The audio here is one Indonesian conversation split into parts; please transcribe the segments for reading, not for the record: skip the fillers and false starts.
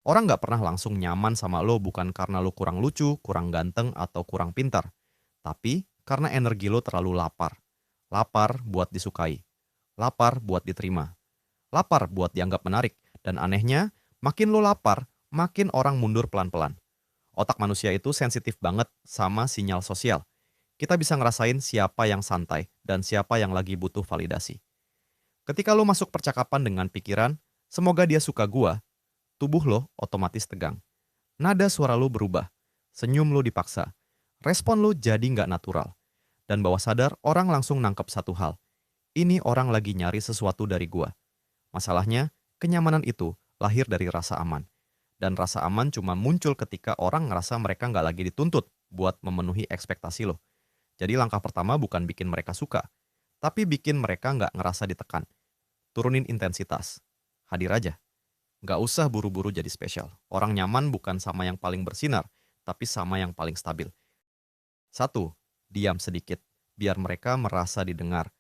Orang nggak pernah langsung nyaman sama lo bukan karena lo kurang lucu, kurang ganteng, atau kurang pintar. Tapi karena energi lo terlalu lapar. Lapar buat disukai. Lapar buat diterima. Lapar buat dianggap menarik. Dan anehnya, makin lo lapar, makin orang mundur pelan-pelan. Otak manusia itu sensitif banget sama sinyal sosial. Kita bisa ngerasain siapa yang santai dan siapa yang lagi butuh validasi. Ketika lo masuk percakapan dengan pikiran, semoga dia suka gua, tubuh lo otomatis tegang. Nada suara lo berubah. Senyum lo dipaksa. Respon lo jadi nggak natural. Dan bawah sadar, orang langsung nangkep satu hal. Ini orang lagi nyari sesuatu dari gua. Masalahnya, kenyamanan itu lahir dari rasa aman. Dan rasa aman cuma muncul ketika orang ngerasa mereka nggak lagi dituntut buat memenuhi ekspektasi lo. Jadi langkah pertama bukan bikin mereka suka, tapi bikin mereka nggak ngerasa ditekan. Turunin intensitas. Hadir aja. Nggak usah buru-buru jadi spesial. Orang nyaman bukan sama yang paling bersinar, tapi sama yang paling stabil. Satu, diam sedikit, biar mereka merasa didengar.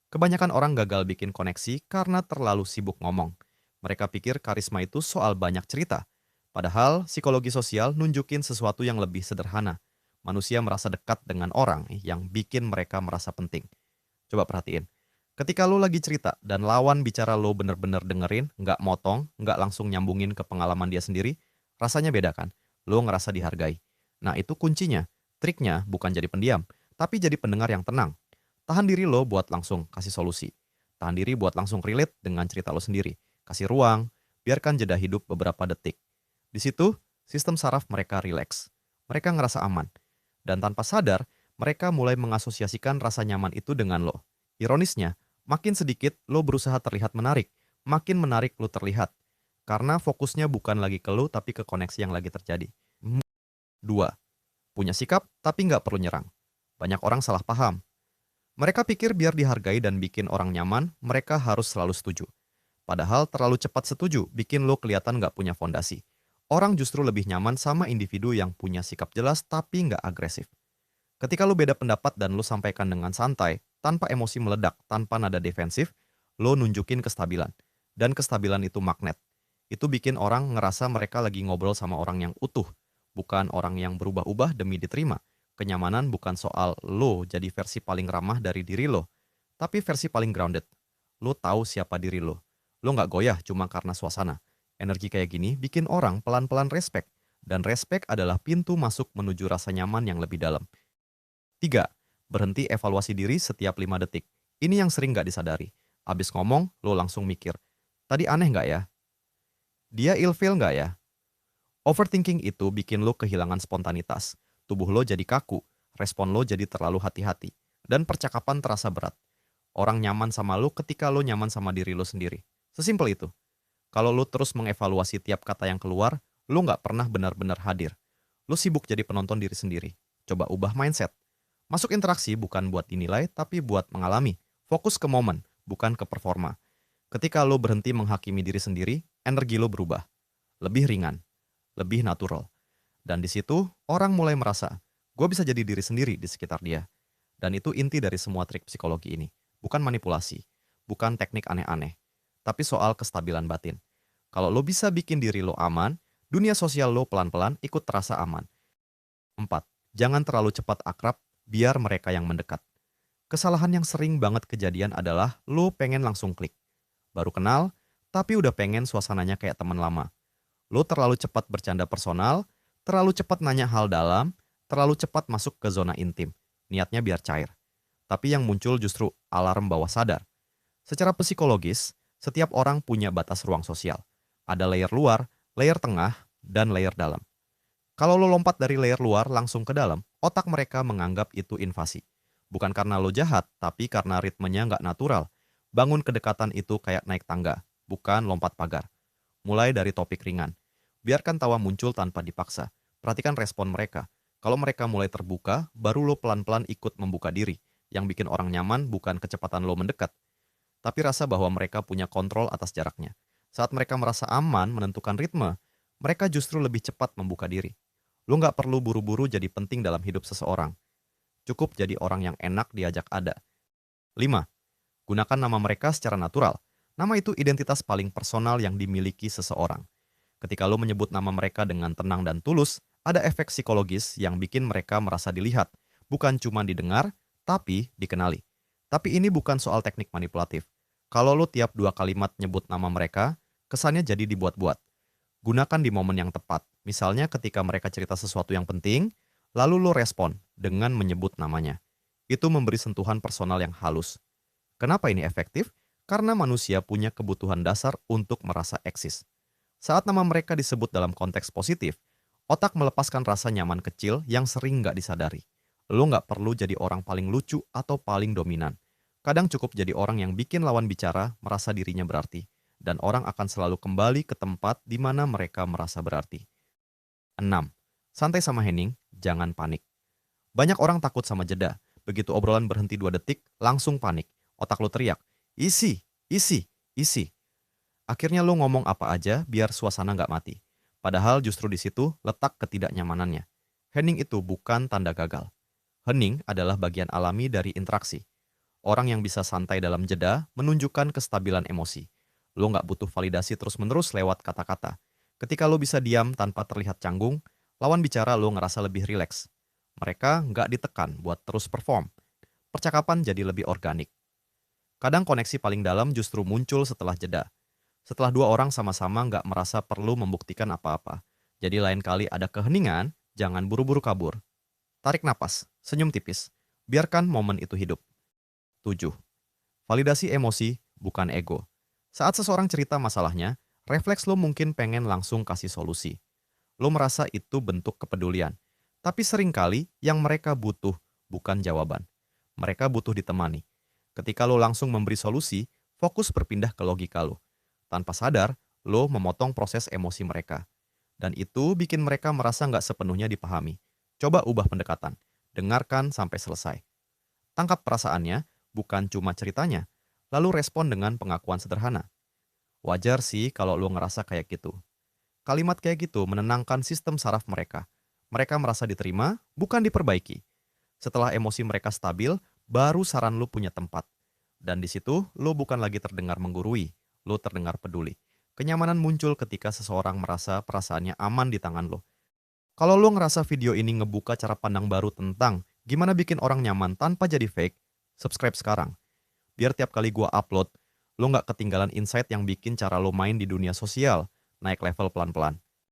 Kebanyakan orang gagal bikin koneksi karena terlalu sibuk ngomong. Mereka pikir karisma itu soal banyak cerita. Padahal psikologi sosial nunjukin sesuatu yang lebih sederhana. Manusia merasa dekat dengan orang yang bikin mereka merasa penting. Coba perhatiin. Ketika lo lagi cerita dan lawan bicara lo bener-bener dengerin, nggak motong, nggak langsung nyambungin ke pengalaman dia sendiri, rasanya beda kan? Lo ngerasa dihargai. Nah itu kuncinya. Triknya bukan jadi pendiam, tapi jadi pendengar yang tenang. Tahan diri lo buat langsung kasih solusi. Tahan diri buat langsung relate dengan cerita lo sendiri. Kasih ruang, biarkan jeda hidup beberapa detik. Di situ, sistem saraf mereka rileks. Mereka ngerasa aman. Dan tanpa sadar, mereka mulai mengasosiasikan rasa nyaman itu dengan lo. Ironisnya, makin sedikit lo berusaha terlihat menarik, makin menarik lo terlihat. Karena fokusnya bukan lagi ke lo, tapi ke koneksi yang lagi terjadi. 2. Punya sikap, tapi nggak perlu nyerang. Banyak orang salah paham. Mereka pikir biar dihargai dan bikin orang nyaman, mereka harus selalu setuju. Padahal terlalu cepat setuju bikin lo kelihatan nggak punya fondasi. Orang justru lebih nyaman sama individu yang punya sikap jelas tapi nggak agresif. Ketika lo beda pendapat dan lo sampaikan dengan santai, tanpa emosi meledak, tanpa nada defensif, lo nunjukin kestabilan. Dan kestabilan itu magnet. Itu bikin orang ngerasa mereka lagi ngobrol sama orang yang utuh, bukan orang yang berubah-ubah demi diterima. Kenyamanan bukan soal lo jadi versi paling ramah dari diri lo, tapi versi paling grounded. Lo tahu siapa diri lo. Lo nggak goyah cuma karena suasana. Energi kayak gini bikin orang pelan-pelan respect. Dan respect adalah pintu masuk menuju rasa nyaman yang lebih dalam. 3. Berhenti evaluasi diri setiap 5 detik. Ini yang sering nggak disadari. Abis ngomong, lo langsung mikir, tadi aneh nggak ya? Dia ilfeel nggak ya? Overthinking itu bikin lo kehilangan spontanitas. Tubuh lo jadi kaku, respon lo jadi terlalu hati-hati, dan percakapan terasa berat. Orang nyaman sama lo ketika lo nyaman sama diri lo sendiri. Sesimpel itu. Kalau lo terus mengevaluasi tiap kata yang keluar, lo nggak pernah benar-benar hadir. Lo sibuk jadi penonton diri sendiri. Coba ubah mindset. Masuk interaksi bukan buat dinilai, tapi buat mengalami. Fokus ke momen, bukan ke performa. Ketika lo berhenti menghakimi diri sendiri, energi lo berubah. Lebih ringan, lebih natural. Dan di situ, orang mulai merasa, gue bisa jadi diri sendiri di sekitar dia. Dan itu inti dari semua trik psikologi ini. Bukan manipulasi, bukan teknik aneh-aneh, tapi soal kestabilan batin. Kalau lo bisa bikin diri lo aman, dunia sosial lo pelan-pelan ikut terasa aman. 4. Jangan terlalu cepat akrab, biar mereka yang mendekat. Kesalahan yang sering banget kejadian adalah lo pengen langsung klik. Baru kenal, tapi udah pengen suasananya kayak teman lama. Lo terlalu cepat bercanda personal, terlalu cepat nanya hal dalam, terlalu cepat masuk ke zona intim. Niatnya biar cair. Tapi yang muncul justru alarm bawah sadar. Secara psikologis, setiap orang punya batas ruang sosial. Ada layer luar, layer tengah, dan layer dalam. Kalau lo lompat dari layer luar langsung ke dalam, otak mereka menganggap itu invasi. Bukan karena lo jahat, tapi karena ritmenya nggak natural. Bangun kedekatan itu kayak naik tangga, bukan lompat pagar. Mulai dari topik ringan. Biarkan tawa muncul tanpa dipaksa. Perhatikan respon mereka. Kalau mereka mulai terbuka, baru lo pelan-pelan ikut membuka diri. Yang bikin orang nyaman bukan kecepatan lo mendekat, tapi rasa bahwa mereka punya kontrol atas jaraknya. Saat mereka merasa aman menentukan ritme, mereka justru lebih cepat membuka diri. Lo nggak perlu buru-buru jadi penting dalam hidup seseorang. Cukup jadi orang yang enak diajak ada. 5. Gunakan nama mereka secara natural. Nama itu identitas paling personal yang dimiliki seseorang. Ketika lo menyebut nama mereka dengan tenang dan tulus, ada efek psikologis yang bikin mereka merasa dilihat, bukan cuma didengar, tapi dikenali. Tapi ini bukan soal teknik manipulatif. Kalau lo tiap 2 kalimat nyebut nama mereka, kesannya jadi dibuat-buat. Gunakan di momen yang tepat. Misalnya ketika mereka cerita sesuatu yang penting, lalu lo respon dengan menyebut namanya. Itu memberi sentuhan personal yang halus. Kenapa ini efektif? Karena manusia punya kebutuhan dasar untuk merasa eksis. Saat nama mereka disebut dalam konteks positif, otak melepaskan rasa nyaman kecil yang sering nggak disadari. Lo nggak perlu jadi orang paling lucu atau paling dominan. Kadang cukup jadi orang yang bikin lawan bicara merasa dirinya berarti. Dan orang akan selalu kembali ke tempat di mana mereka merasa berarti. 6. Santai sama Henning, jangan panik. Banyak orang takut sama jeda. Begitu obrolan berhenti 2 detik, langsung panik. Otak lo teriak, isi, isi, isi. Akhirnya lo ngomong apa aja biar suasana nggak mati. Padahal justru di situ letak ketidaknyamanannya. Hening itu bukan tanda gagal. Hening adalah bagian alami dari interaksi. Orang yang bisa santai dalam jeda menunjukkan kestabilan emosi. Lo nggak butuh validasi terus-menerus lewat kata-kata. Ketika lo bisa diam tanpa terlihat canggung, lawan bicara lo ngerasa lebih rileks. Mereka nggak ditekan buat terus perform. Percakapan jadi lebih organik. Kadang koneksi paling dalam justru muncul setelah jeda. Setelah 2 orang sama-sama nggak merasa perlu membuktikan apa-apa. Jadi lain kali ada keheningan, jangan buru-buru kabur. Tarik napas, senyum tipis. Biarkan momen itu hidup. 7. Validasi emosi, bukan ego. Saat seseorang cerita masalahnya, refleks lo mungkin pengen langsung kasih solusi. Lo merasa itu bentuk kepedulian. Tapi seringkali yang mereka butuh bukan jawaban. Mereka butuh ditemani. Ketika lo langsung memberi solusi, fokus berpindah ke logika lo. Tanpa sadar, lo memotong proses emosi mereka. Dan itu bikin mereka merasa nggak sepenuhnya dipahami. Coba ubah pendekatan. Dengarkan sampai selesai. Tangkap perasaannya, bukan cuma ceritanya. Lalu respon dengan pengakuan sederhana. Wajar sih kalau lo ngerasa kayak gitu. Kalimat kayak gitu menenangkan sistem saraf mereka. Mereka merasa diterima, bukan diperbaiki. Setelah emosi mereka stabil, baru saran lo punya tempat. Dan di situ, lo bukan lagi terdengar menggurui. Lo terdengar peduli. Kenyamanan muncul ketika seseorang merasa perasaannya aman di tangan lo. Kalau lo ngerasa video ini ngebuka cara pandang baru tentang gimana bikin orang nyaman tanpa jadi fake, subscribe sekarang. Biar tiap kali gua upload, lo nggak ketinggalan insight yang bikin cara lo main di dunia sosial naik level pelan-pelan.